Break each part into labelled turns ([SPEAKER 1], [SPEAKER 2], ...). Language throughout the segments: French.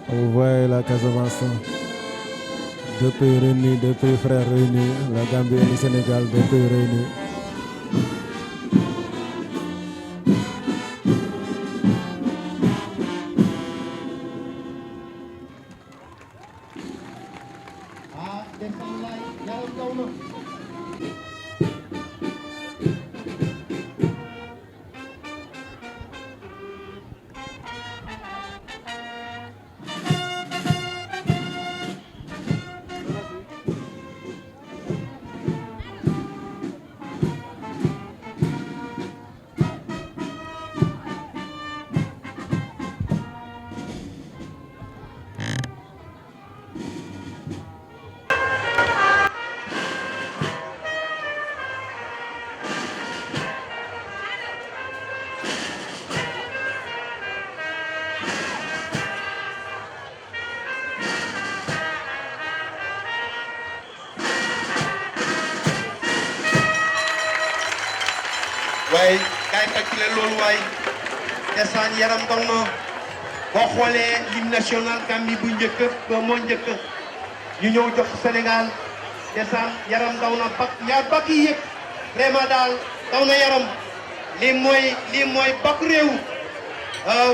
[SPEAKER 1] Vous voyez la Casamance, deux pays réunis, deux pays frères réunis, la Gambie et le Sénégal, deux pays réunis.
[SPEAKER 2] waaye kaay tàcc leen loolu waay desaan yaram daw na boo xoolee l'hymne national Gambie bu njëkk ba moo njëkk ñu ñëw jox Sénégal desaan yaram daw na bak ñaar bak yi yëpp vraiment daal daw na yaram lii mooy bak réew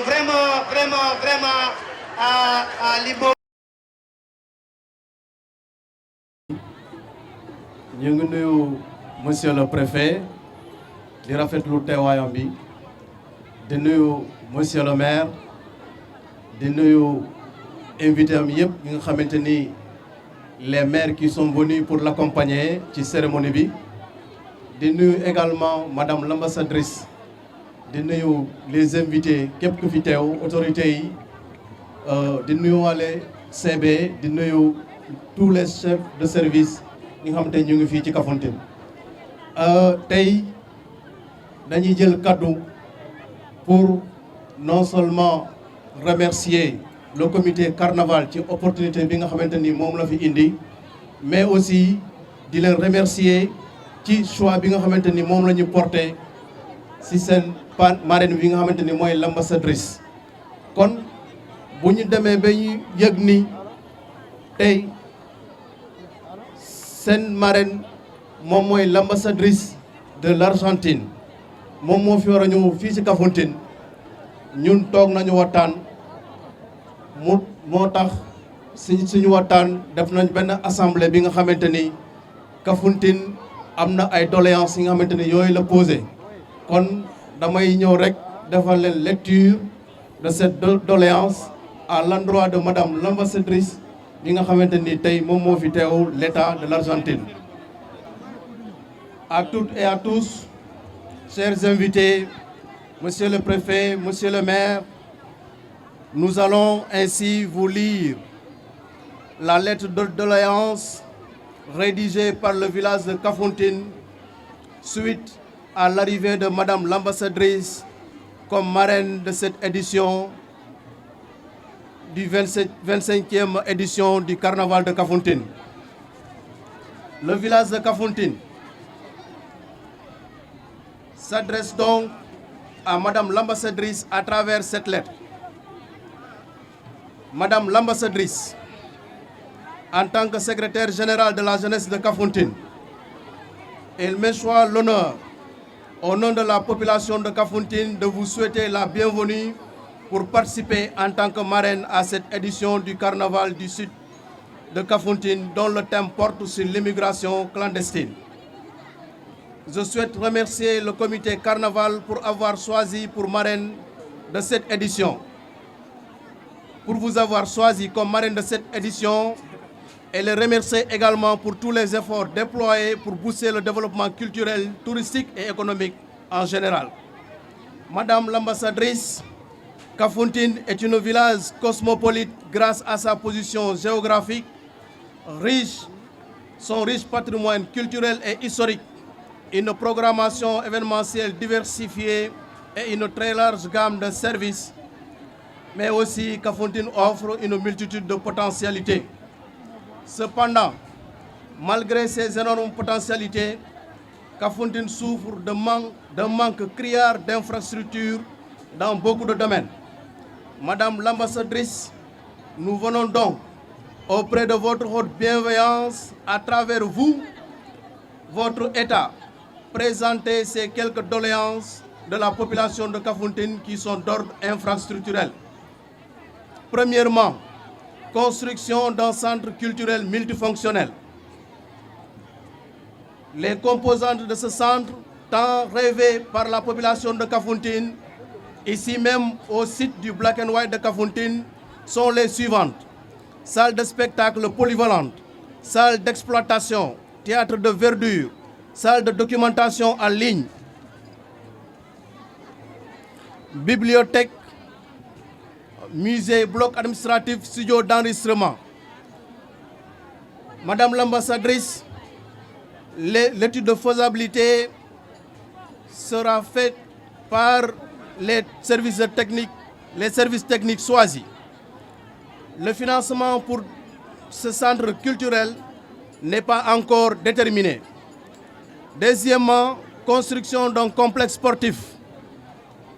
[SPEAKER 2] vraiment li boobu
[SPEAKER 3] ñu ngi nuyu monsieur le préfet di rafetlu teewaayam bi di nuyu monsieur le maire di nuyu invité am yëpp ñi nga xamante ni les maires qui sont venus pour l'accompagner ci cérémonie bi di nuyu également madame l'ambassadrice di nuyu les invités képp ku fi teew autorités yi di nuyu wale CB di nuyu tous les chefs de service ñi nga xamante ñu ngi fii ci Kafountine tey dañuy jël kaddu pour non seulement remercier le comité carnaval ci opportunité bi nga xamante ni moom la fi indi mais aussi di leen remercier ci choix bi nga xamante ni moom la ñu porté si seen marraine bi nga xamante ni mooy l'ambassadrice. kon bu ñu demee ba ñu yëg ni tey seen marraine moom mooy l'ambassadrice de l'Argentine moom moo fi war a ñëw fii ci Kafountine ñun toog nañu waxtaan moo tax suñu waxtaan def nañ benn assemblée bi nga xamante ni Kafountine am na ay doléances yi nga xamante ni yooyu la posé kon damay ñëw rek defal leen lecture de cette doléance à l'endroit de madame l'ambassadrice bi nga xamante ni tey moom moo fi teew l'État de l'Argentine. À toutes et à tous, chers invités, monsieur le préfet, monsieur le maire, nous allons ainsi vous lire la lettre de doléance rédigée par le village de Kafountine suite à l'arrivée de madame l'ambassadrice comme marraine de cette édition du 25e édition du carnaval de Kafountine. Le village de Kafountine s'adresse donc à madame l'ambassadrice à travers cette lettre. Madame l'ambassadrice, en tant que secrétaire général de la jeunesse de Kafountine, elle m'échoit l'honneur, au nom de la population de Kafountine, de vous souhaiter la bienvenue pour participer en tant que marraine à cette édition du carnaval du sud de Kafountine, dont le thème porte sur l'immigration clandestine. Je souhaite remercier le comité carnaval pour avoir choisi pour marraine de cette édition. Pour vous avoir choisi comme marraine de cette édition et les remercier également pour tous les efforts déployés pour booster le développement culturel, touristique et économique en général. Madame l'ambassadrice, Kafountine est un village cosmopolite grâce à sa position géographique riche, son riche patrimoine culturel et historique, une programmation événementielle diversifiée et une très large gamme de services, mais aussi Kafountine offre une multitude de potentialités. Cependant, malgré ces énormes potentialités, Kafountine souffre d'un manque criard d'infrastructures dans beaucoup de domaines. Madame l'ambassadrice, Nous venons donc, auprès de votre haute bienveillance, à travers vous, votre État, présenter ces quelques doléances de la population de Kafountine qui sont d'ordre infrastructurel. Premièrement, construction d'un centre culturel multifonctionnel. Les composantes de ce centre, tant rêvées par la population de Kafountine, ici même au site du Black and White de Kafountine, sont les suivantes. Salle de spectacle polyvalente, salle d'exploitation, théâtre de verdure, salle de documentation en ligne, bibliothèque, musée, bloc administratif, studio d'enregistrement. Madame l'ambassadrice, l'étude de faisabilité sera faite par les services techniques choisis. Le financement pour ce centre culturel n'est pas encore déterminé. Deuxièmement, construction d'un complexe sportif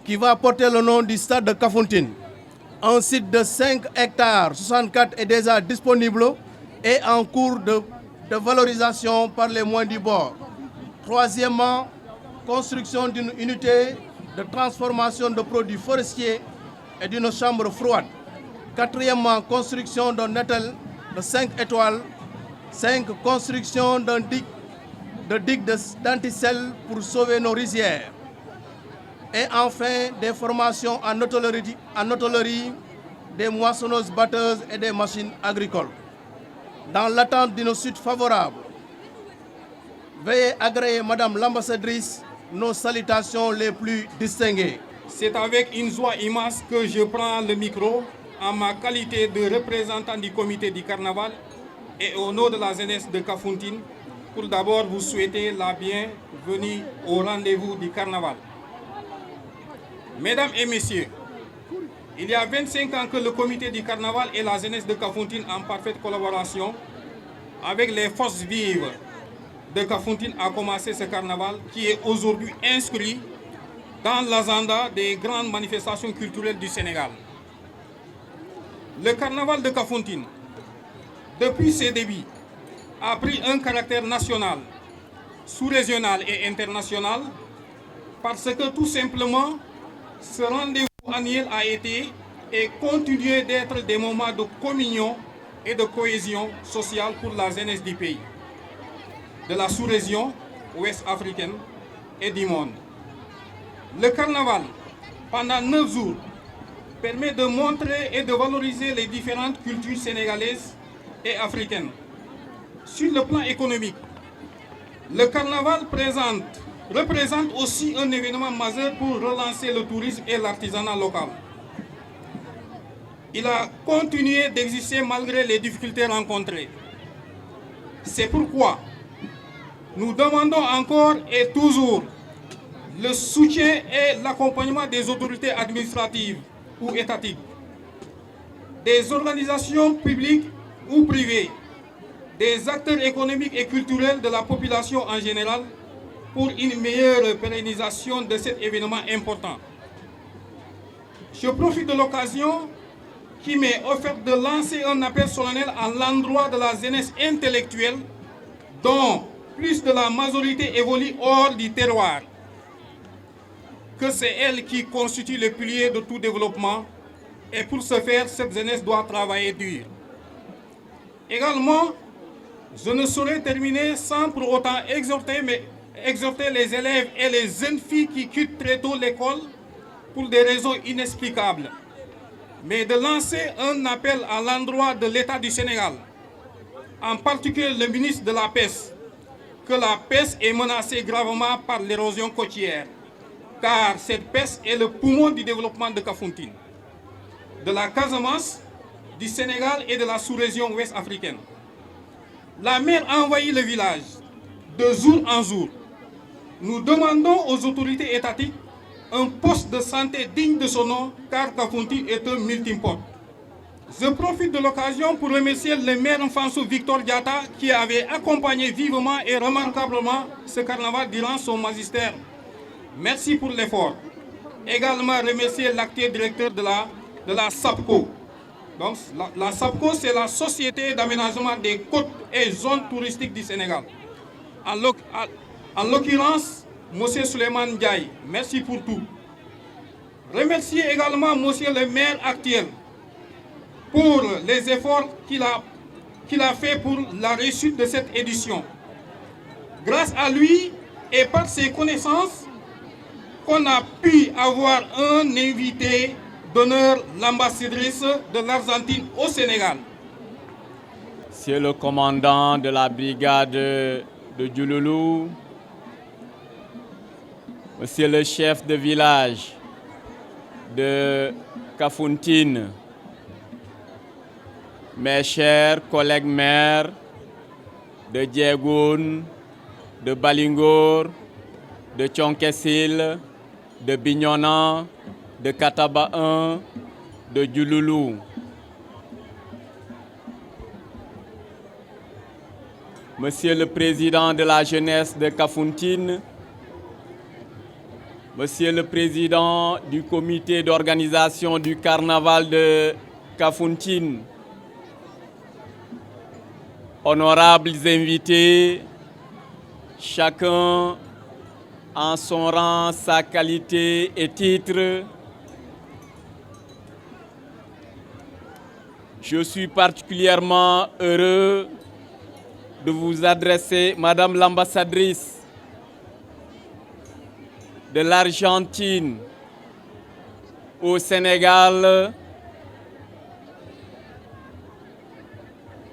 [SPEAKER 3] qui va porter le nom du stade de Kafountine. Un site de 5 hectares, 64 est déjà disponible et en cours de valorisation par les moyens du bord. Troisièmement, construction d'une unité de transformation de produits forestiers et d'une chambre froide. Quatrièmement, construction d'un hôtel de 5 étoiles. 5. Construction d'un digue d'anticelle pour sauver nos rizières. Et enfin, des formations en hôtellerie, des moissonneuses batteuses et des machines agricoles. Dans l'attente d'une suite favorable, veuillez agréer, Madame l'ambassadrice, nos salutations les plus distinguées.
[SPEAKER 4] C'est avec une joie immense que je prends le micro en ma qualité de représentant du comité du carnaval et au nom de la jeunesse de Kafountine pour d'abord vous souhaiter la bienvenue au rendez-vous du carnaval. Mesdames et messieurs, il y a 25 ans que le comité du carnaval et la jeunesse de Kafountine en parfaite collaboration avec les forces vives de Kafountine a commencé ce carnaval qui est aujourd'hui inscrit dans l'agenda des grandes manifestations culturelles du Sénégal. Le carnaval de Kafountine, depuis ses débuts, a pris un caractère national, sous-régional et international parce que tout simplement, ce rendez-vous annuel a été et continue d'être des moments de communion et de cohésion sociale pour la jeunesse du pays, de la sous-région ouest africaine et du monde. Le carnaval, pendant 9 jours, permet de montrer et de valoriser les différentes cultures sénégalaises et africaines. Sur le plan économique, le carnaval représente aussi un événement majeur pour relancer le tourisme et l'artisanat local. Il a continué d'exister malgré les difficultés rencontrées. C'est pourquoi nous demandons encore et toujours le soutien et l'accompagnement des autorités administratives ou étatiques, des organisations publiques ou privées, des acteurs économiques et culturels de la population en général pour une meilleure pérennisation de cet événement important. Je profite de l'occasion qui m'est offerte de lancer un appel solennel à l'endroit de la jeunesse intellectuelle dont plus de la majorité évolue hors du terroir, que c'est elle qui constitue le pilier de tout développement et pour ce faire, cette jeunesse doit travailler dur. Également, je ne saurais terminer sans pour autant exhorter les élèves et les jeunes filles qui quittent très tôt l'école pour des raisons inexplicables, mais de lancer un appel à l'endroit de l'État du Sénégal, en particulier le ministre de la Pêche, que la pêche est menacée gravement par l'érosion côtière, car cette pêche est le poumon du développement de Kafountine, de la Casamance, du Sénégal et de la sous-région ouest africaine. La mer envahit le village de jour en jour. Nous demandons aux autorités étatiques un poste de santé digne de son nom, car Kafountine est un multimport. Je profite de l'occasion pour remercier le maire Mfansou Victor Diatta qui avait accompagné vivement et remarquablement ce carnaval durant son magistère. Merci pour l'effort. Également remercier l'actuel directeur de la SAPCO, Donc, la SAPCO, c'est la Société d'aménagement des côtes et zones touristiques du Sénégal. En l'occurrence, M. Souleymane Ndiaye, merci pour tout. Remercier également M. le maire actuel pour les efforts qu'il a fait pour la réussite de cette édition. Grâce à lui et par ses connaissances, qu'on a pu avoir un invité d'honneur, l'ambassadrice de l'Argentine au Sénégal.
[SPEAKER 5] Monsieur le commandant de la brigade de Diouloulou, Monsieur le chef de village de Kafountine, mes chers collègues maires de Diegoun, de Balingor, de Thionkessil, de Bignona, de Kataba 1, de Diouloulou. Monsieur le président de la jeunesse de Kafountine, Monsieur le président du comité d'organisation du carnaval de Kafountine, honorables invités, chacun en son rang, sa qualité et titre, je suis particulièrement heureux de vous adresser, Madame l'ambassadrice de l'Argentine au Sénégal,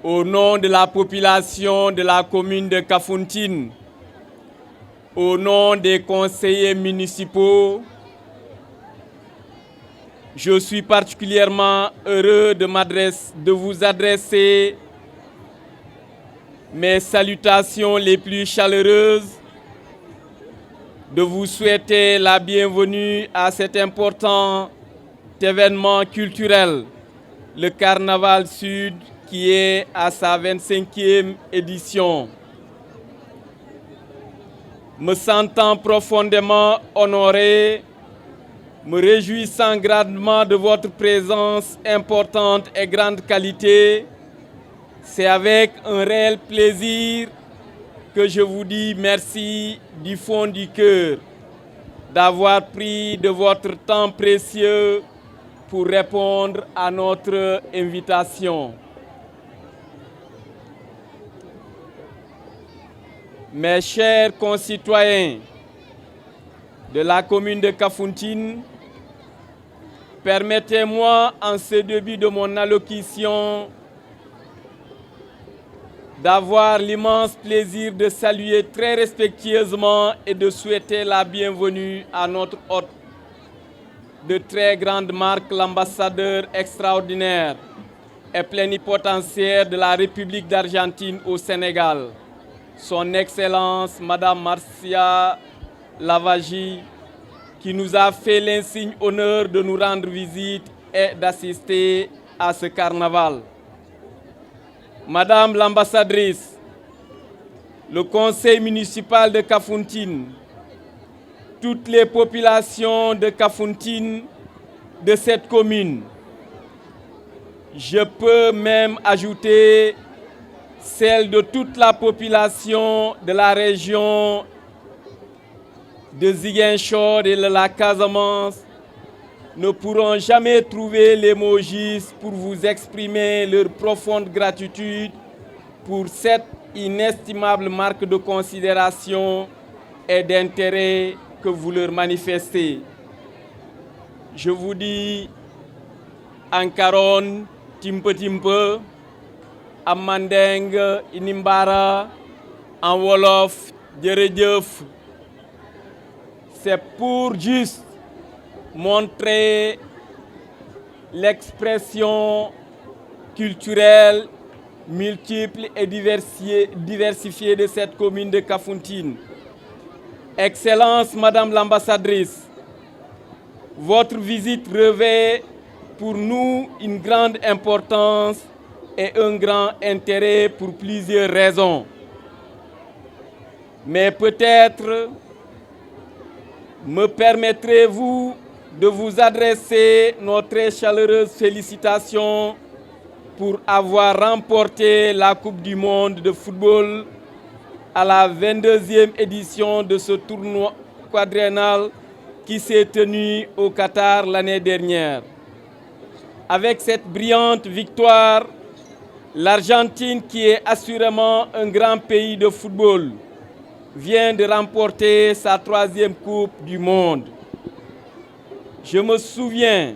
[SPEAKER 5] au nom de la population de la commune de Kafountine, au nom des conseillers municipaux, je suis particulièrement heureux de vous adresser mes salutations les plus chaleureuses, de vous souhaiter la bienvenue à cet important événement culturel, le Carnaval Sud, qui est à sa 25e édition. Me sentant profondément honoré, me réjouissant grandement de votre présence importante et grande qualité, c'est avec un réel plaisir que je vous dis merci du fond du cœur d'avoir pris de votre temps précieux pour répondre à notre invitation. Mes chers concitoyens de la commune de Kafountine, permettez-moi en ce début de mon allocution d'avoir l'immense plaisir de saluer très respectueusement et de souhaiter la bienvenue à notre hôte de très grande marque, l'ambassadeur extraordinaire et plénipotentiaire de la République d'Argentine au Sénégal, son Excellence Madame Marcia Lavagi, qui nous a fait l'insigne honneur de nous rendre visite et d'assister à ce carnaval. Madame l'ambassadrice, le conseil municipal de Kafountine, toutes les populations de Kafountine, de cette commune, je peux même ajouter celle de toute la population de la région de Ziguinchor et de la Casamance, ne pourront jamais trouver les mots justes pour vous exprimer leur profonde gratitude pour cette inestimable marque de considération et d'intérêt que vous leur manifestez. Je vous dis en Caron, Timpe Timpe, en Mandeng, Inimbara, en Wolof, Djeredjeuf. C'est pour juste montrer l'expression culturelle multiple et diversifiée de cette commune de Kafountine. Excellence, Madame l'ambassadrice, votre visite revêt pour nous une grande importance et un grand intérêt pour plusieurs raisons. Mais peut-être me permettrez-vous de vous adresser nos très chaleureuses félicitations pour avoir remporté la Coupe du monde de football à la 22e édition de ce tournoi quadriennal qui s'est tenu au Qatar l'année dernière. Avec cette brillante victoire, l'Argentine, qui est assurément un grand pays de football, vient de remporter sa 3e Coupe du monde. Je me souviens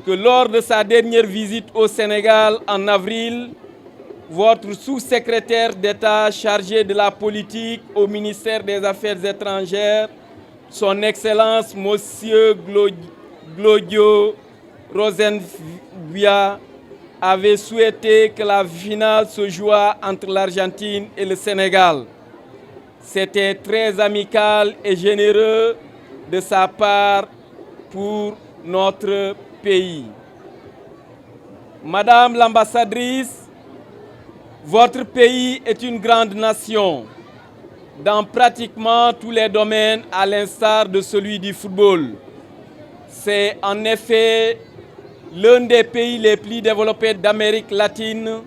[SPEAKER 5] que lors de sa dernière visite au Sénégal en avril, votre sous-secrétaire d'État chargé de la politique au ministère des Affaires étrangères, son Excellence Monsieur Glodio Rosenvia, avait souhaité que la finale se joue entre l'Argentine et le Sénégal. C'était très amical et généreux de sa part pour notre pays. Madame l'ambassadrice, votre pays est une grande nation dans pratiquement tous les domaines, à l'instar de celui du football. C'est en effet l'un des pays les plus développés d'Amérique latine,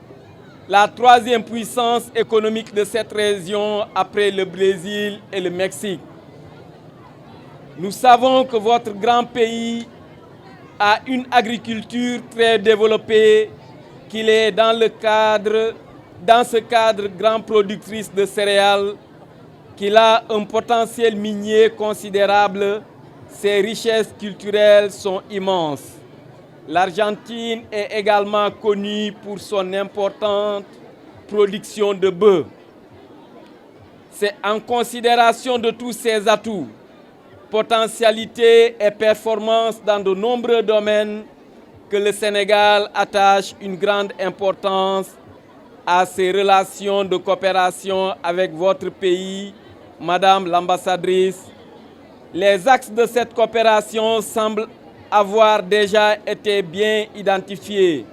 [SPEAKER 5] la 3e puissance économique de cette région après le Brésil et le Mexique. Nous savons que votre grand pays a une agriculture très développée, qu'il est dans ce cadre grand productrice de céréales, qu'il a un potentiel minier considérable, ses richesses culturelles sont immenses. L'Argentine est également connue pour son importante production de bœuf. C'est en considération de tous ces atouts, potentialités et performances dans de nombreux domaines que le Sénégal attache une grande importance à ses relations de coopération avec votre pays, Madame l'ambassadrice. Les axes de cette coopération semblent avoir déjà été bien identifiés.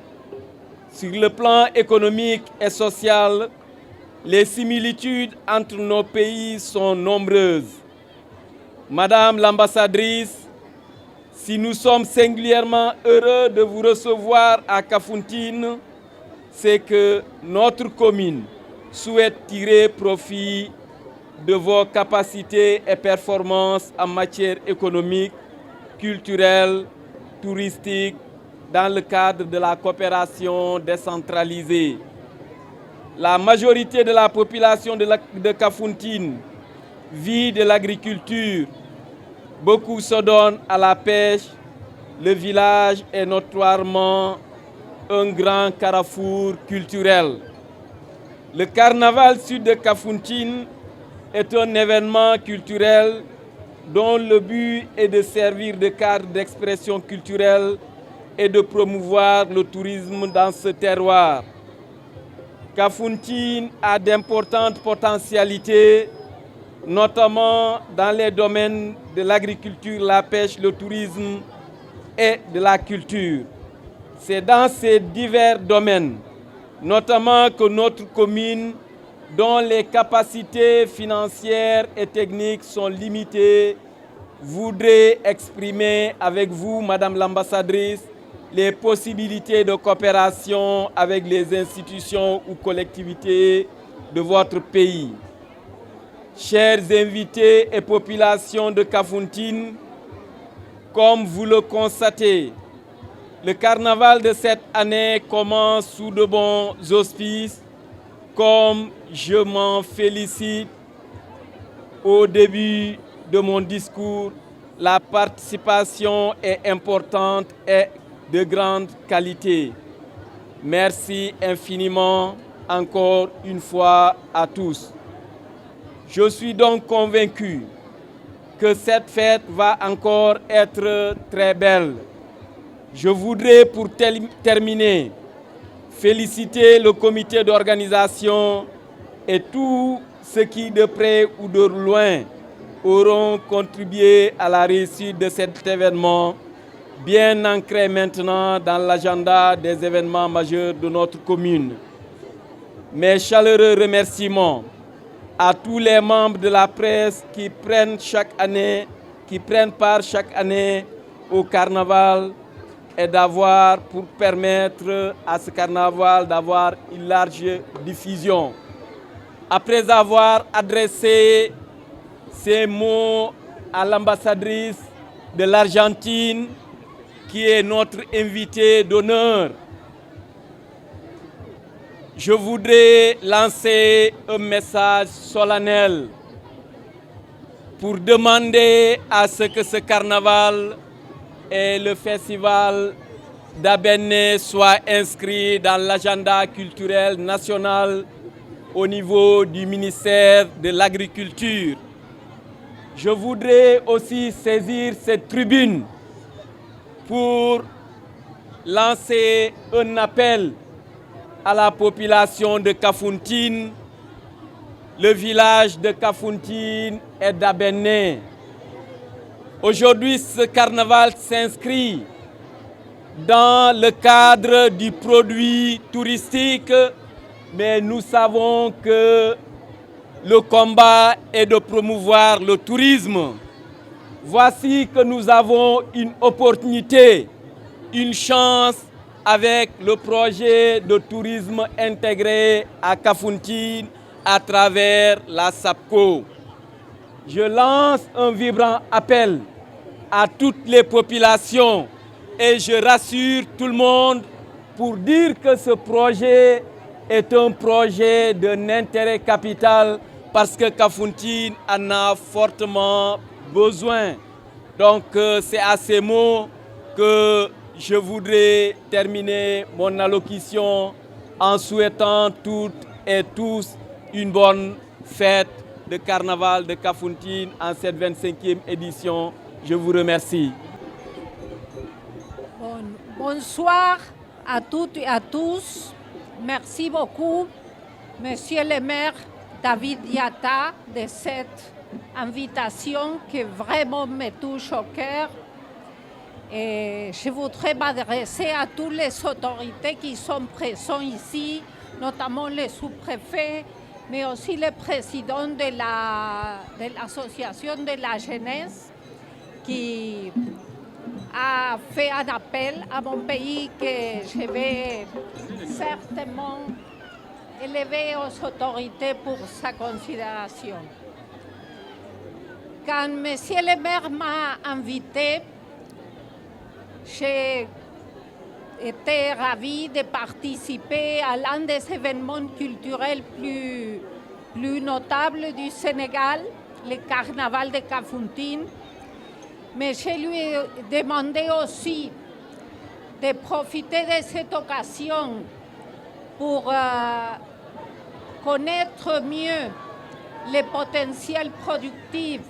[SPEAKER 5] Sur le plan économique et social, les similitudes entre nos pays sont nombreuses. Madame l'ambassadrice, si nous sommes singulièrement heureux de vous recevoir à Kafountine, c'est que notre commune souhaite tirer profit de vos capacités et performances en matière économique, culturelle, touristique, dans le cadre de la coopération décentralisée. La majorité de la population de Kafountine vit de l'agriculture. Beaucoup se donnent à la pêche. Le village est notoirement un grand carrefour culturel. Le carnaval sud de Kafountine est un événement culturel dont le but est de servir de cadre d'expression culturelle et de promouvoir le tourisme dans ce terroir. Kafountine a d'importantes potentialités, notamment dans les domaines de l'agriculture, la pêche, le tourisme et de la culture. C'est dans ces divers domaines, notamment que notre commune, dont les capacités financières et techniques sont limitées, voudrait exprimer avec vous, Madame l'ambassadrice, les possibilités de coopération avec les institutions ou collectivités de votre pays. Chers invités et population de Kafountine, comme vous le constatez, le carnaval de cette année commence sous de bons auspices, comme je m'en félicite. Au début de mon discours, la participation est importante et de grande qualité. Merci infiniment encore une fois à tous. Je suis donc convaincu que cette fête va encore être très belle. Je voudrais pour terminer féliciter le comité d'organisation et tous ceux qui de près ou de loin auront contribué à la réussite de cet événement, bien ancré maintenant dans l'agenda des événements majeurs de notre commune. Mes chaleureux remerciements à tous les membres de la presse qui prennent part chaque année au carnaval, et pour permettre à ce carnaval d'avoir une large diffusion. Après avoir adressé ces mots à l'ambassadrice de l'Argentine, qui est notre invitée d'honneur, je voudrais lancer un message solennel pour demander à ce que ce carnaval et le festival d'Abéné soient inscrits dans l'agenda culturel national au niveau du ministère de l'Agriculture. Je voudrais aussi saisir cette tribune pour lancer un appel à la population de Kafountine, le village de Kafountine et d'Abéné. Aujourd'hui, ce carnaval s'inscrit dans le cadre du produit touristique, mais nous savons que le combat est de promouvoir le tourisme. Voici que nous avons une opportunité, une chance avec le projet de tourisme intégré à Kafountine à travers la SAPCO. Je lance un vibrant appel à toutes les populations et je rassure tout le monde pour dire que ce projet est un projet d'un intérêt capital parce que Kafountine en a fortement besoin. Donc c'est à ces mots que je voudrais terminer mon allocution en souhaitant toutes et tous une bonne fête de carnaval de Kafountine en cette 25e édition. Je vous remercie.
[SPEAKER 6] Bonsoir à toutes et à tous. Merci beaucoup, Monsieur le maire David Diatta, de cette invitation qui vraiment me touche au cœur. Et je voudrais m'adresser à toutes les autorités qui sont présentes ici, notamment les sous-préfets, mais aussi le président de l'association de la jeunesse qui a fait un appel à mon pays que je vais certainement élever aux autorités pour sa considération. Quand Monsieur le maire m'a invité, j'ai été ravie de participer à l'un des événements culturels plus notables du Sénégal, le carnaval de Kafountine. Mais je lui ai demandé aussi de profiter de cette occasion pour connaître mieux les potentiels productifs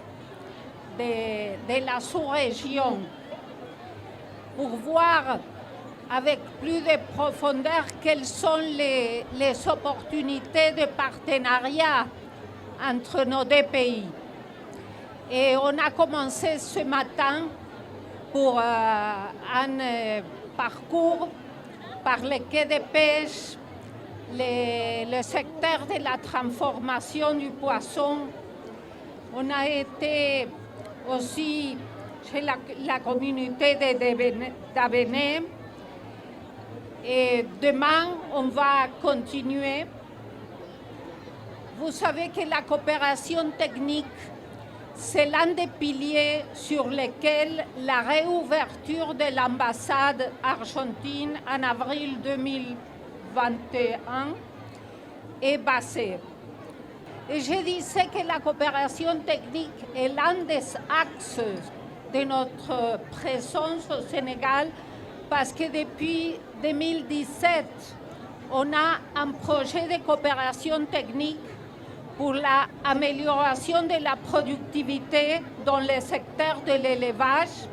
[SPEAKER 6] de la sous-région, pour voir avec plus de profondeur quelles sont les opportunités de partenariat entre nos deux pays. Et on a commencé ce matin pour un parcours par le quai de pêche, le secteur de la transformation du poisson. On a été aussi chez la communauté d'Abéné. Et demain, on va continuer. Vous savez que la coopération technique, c'est l'un des piliers sur lesquels la réouverture de l'ambassade argentine en avril 2021 est basée. Et je disais que la coopération technique est l'un des axes de notre présence au Sénégal parce que depuis 2017, on a un projet de coopération technique pour l'amélioration de la productivité dans le secteur de l'élevage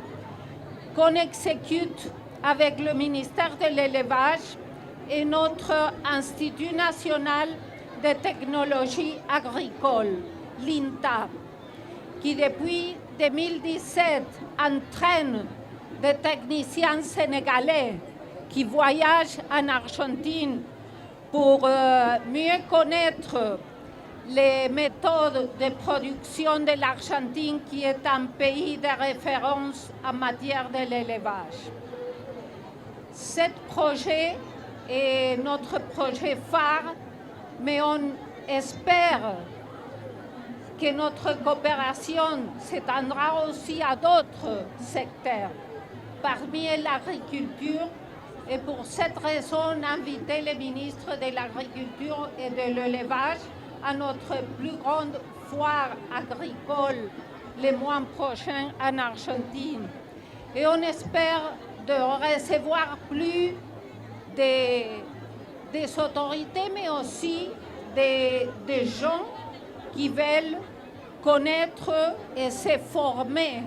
[SPEAKER 6] qu'on exécute avec le ministère de l'élevage et notre Institut national de technologie agricole, l'INTA, qui depuis 2017 entraîne des techniciens sénégalais qui voyagent en Argentine pour mieux connaître les méthodes de production de l'Argentine, qui est un pays de référence en matière de l'élevage. ce projet est notre projet phare, mais on espère que notre coopération s'étendra aussi à d'autres secteurs, parmi l'agriculture. Et pour cette raison, on a invité le ministre de l'Agriculture et de l'Élevage à notre plus grande foire agricole le mois prochain en Argentine. Et on espère de recevoir plus des autorités, mais aussi des gens qui veulent connaître et se former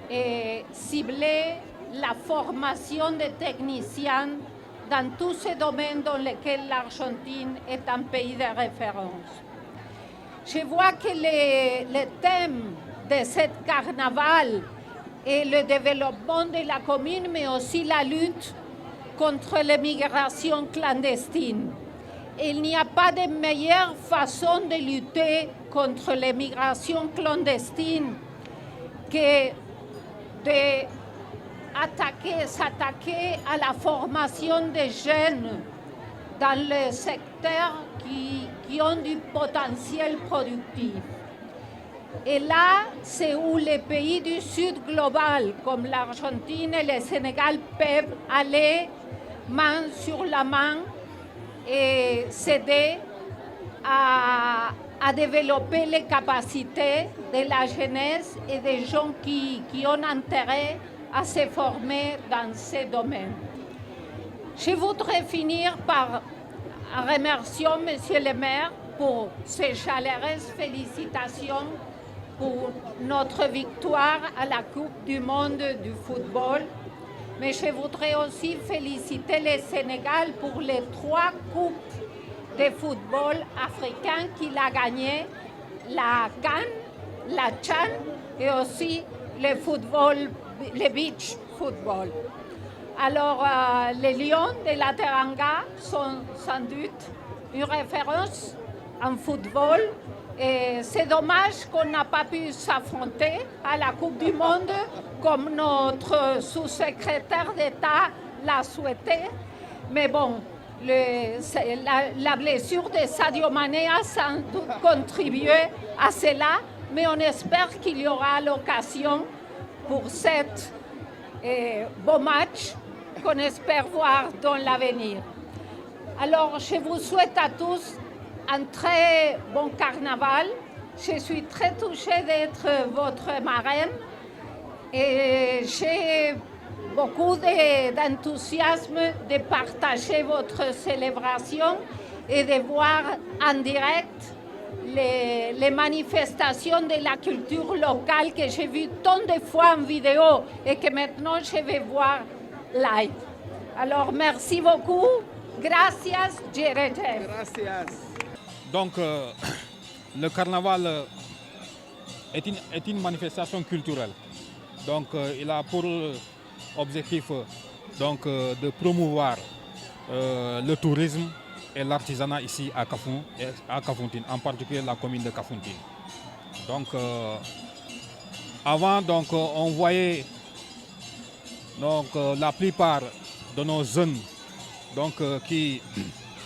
[SPEAKER 6] et cibler la formation des techniciens dans tous ces domaines dans lesquels l'Argentine est un pays de référence. Je vois que le thème de ce carnaval est le développement de la commune, mais aussi la lutte contre l'immigration clandestine. Il n'y a pas de meilleure façon de lutter contre l'immigration clandestine que s'attaquer à la formation des jeunes dans les secteurs qui ont du potentiel productif. Et là, c'est où les pays du Sud global, comme l'Argentine et le Sénégal, peuvent aller main sur la main et s'aider à développer les capacités de la jeunesse et des gens qui ont intérêt à se former dans ces domaines. Je voudrais finir par remercier Monsieur le maire pour ses chaleureuses félicitations pour notre victoire à la Coupe du monde du football. Mais je voudrais aussi féliciter le Sénégal pour les 3 coupes de football africain qu'il a gagné, la CAN, la Chan et aussi le beach football. Alors, les Lions de la Teranga sont sans doute une référence en football. Et c'est dommage qu'on n'a pas pu s'affronter à la Coupe du Monde comme notre sous-secrétaire d'État l'a souhaité. Mais bon, la blessure de Sadio Mané a sans doute contribué à cela, mais on espère qu'il y aura l'occasion pour cet beau match qu'on espère voir dans l'avenir. Alors, je vous souhaite à tous un très bon carnaval. Je suis très touchée d'être votre marraine et j'ai beaucoup d'enthousiasme de partager votre célébration et de voir en direct les manifestations de la culture locale que j'ai vues tant de fois en vidéo et que maintenant je vais voir live. Alors merci beaucoup. Gracias, Jerejef.
[SPEAKER 7] Gracias. Donc, le carnaval est une manifestation culturelle. Donc, il a pour objectif de promouvoir le tourisme et l'artisanat ici à Kafountine, en particulier la commune de Kafountine. Donc, avant, on voyait la plupart de nos jeunes qui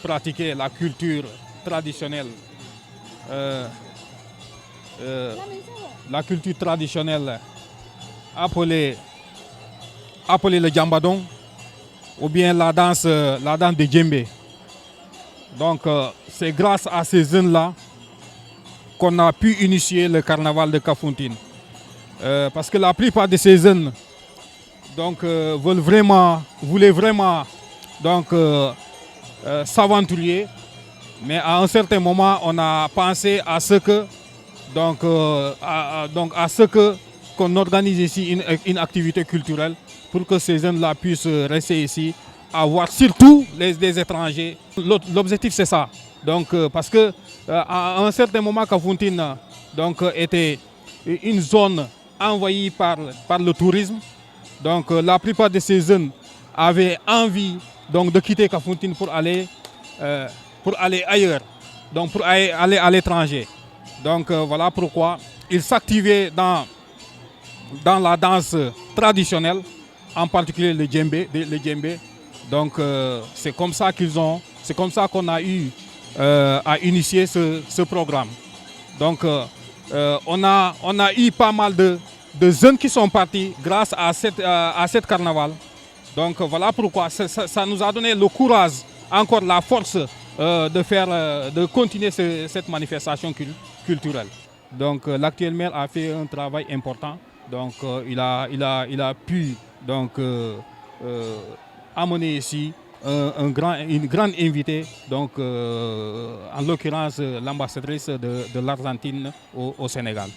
[SPEAKER 7] pratiquaient la culture traditionnelle, appelée le djambadon ou bien la danse de djembé. Donc c'est grâce à ces jeunes-là qu'on a pu initier le carnaval de Kafountine. Parce que la plupart de ces jeunes voulaient vraiment s'aventurer. Mais à un certain moment, on a pensé à ce qu'on organise ici une activité culturelle pour que ces jeunes-là puissent rester ici, à voir surtout les étrangers. L'objectif c'est ça. Parce que à un certain moment, Kafountine était une zone envahie par le tourisme. Donc la plupart de ces jeunes avaient envie de quitter Kafountine pour aller ailleurs, pour aller à l'étranger. Donc voilà pourquoi ils s'activaient dans la danse traditionnelle, en particulier le djembé, Donc c'est comme ça qu'on a eu à initier ce programme. Donc on a eu pas mal de jeunes qui sont partis grâce à cette carnaval. Donc voilà pourquoi ça nous a donné le courage, encore la force de continuer cette manifestation culturelle. Donc l'actuel maire a fait un travail important. Donc il a pu donc amener ici une grande invitée, donc en l'occurrence l'ambassadrice de l'Argentine au Sénégal.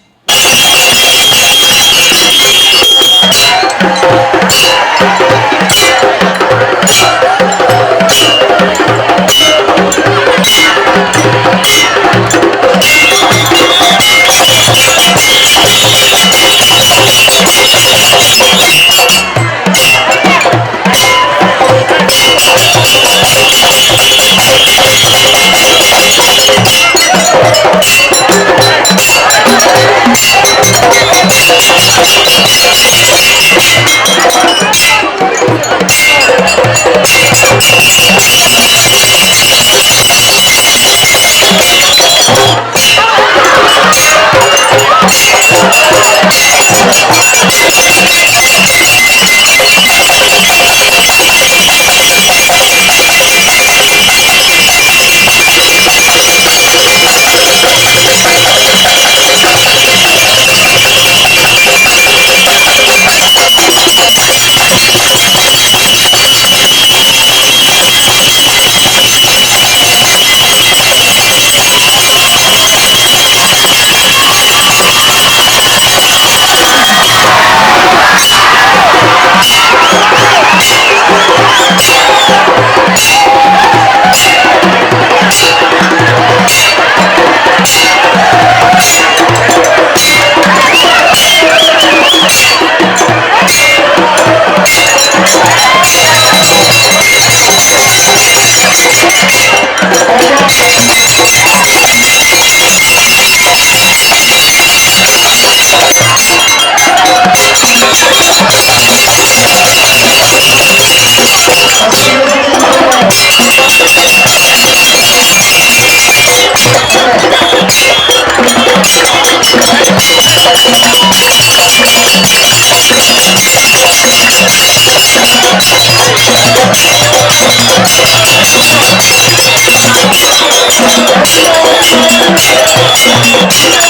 [SPEAKER 8] Thank you.